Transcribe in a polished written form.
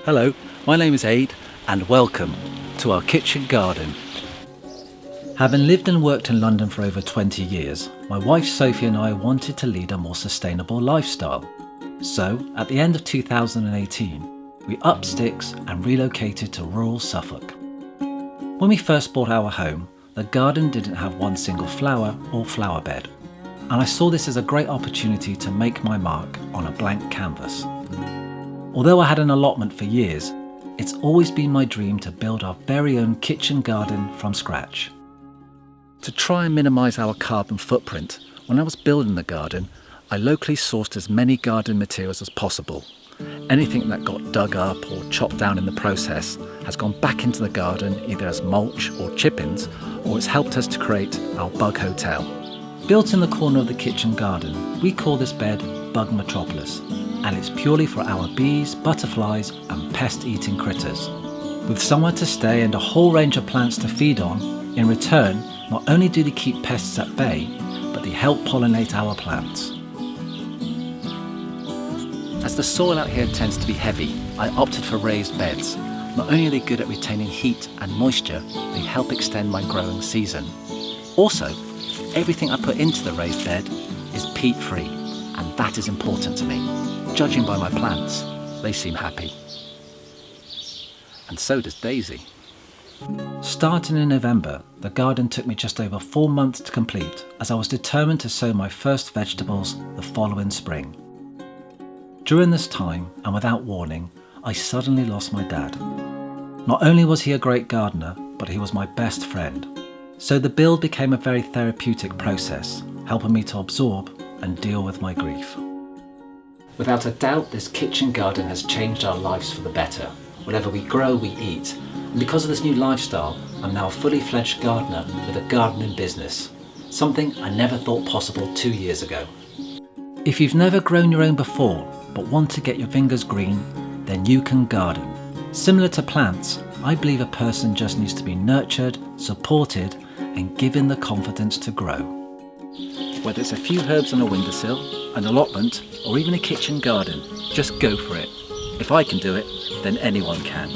Hello, my name is Aid and welcome to our kitchen garden. Having lived and worked in London for over 20 years, my wife Sophie and I wanted to lead a more sustainable lifestyle. So, at the end of 2018, we upped sticks and relocated to rural Suffolk. When we first bought our home, the garden didn't have one single flower or flower bed, and I saw this as a great opportunity to make my mark on a blank canvas. Although I had an allotment for years, it's always been my dream to build our very own kitchen garden from scratch. To try and minimise our carbon footprint, when I was building the garden, I locally sourced as many garden materials as possible. Anything that got dug up or chopped down in the process has gone back into the garden either as mulch or chippings, or it's helped us to create our bug hotel. Built in the corner of the kitchen garden, we call this bed Bug Metropolis, and it's purely for our bees, butterflies and pest-eating critters. With somewhere to stay and a whole range of plants to feed on, in return, not only do they keep pests at bay, but they help pollinate our plants. As the soil out here tends to be heavy, I opted for raised beds. Not only are they good at retaining heat and moisture, they help extend my growing season. Also, everything I put into the raised bed is peat-free, and that is important to me. Judging by my plants, they seem happy. And so does Daisy. Starting in November, the garden took me just over 4 months to complete, as I was determined to sow my first vegetables the following spring. During this time, and without warning, I suddenly lost my dad. Not only was he a great gardener, but he was my best friend. So the build became a very therapeutic process, helping me to absorb and deal with my grief. Without a doubt, this kitchen garden has changed our lives for the better. Whatever we grow, we eat. And because of this new lifestyle, I'm now a fully fledged gardener with a gardening business. Something I never thought possible 2 years ago. If you've never grown your own before, but want to get your fingers green, then you can garden. Similar to plants, I believe a person just needs to be nurtured, supported, and given the confidence to grow. Whether it's a few herbs on a windowsill, an allotment, or even a kitchen garden, just go for it. If I can do it, then anyone can.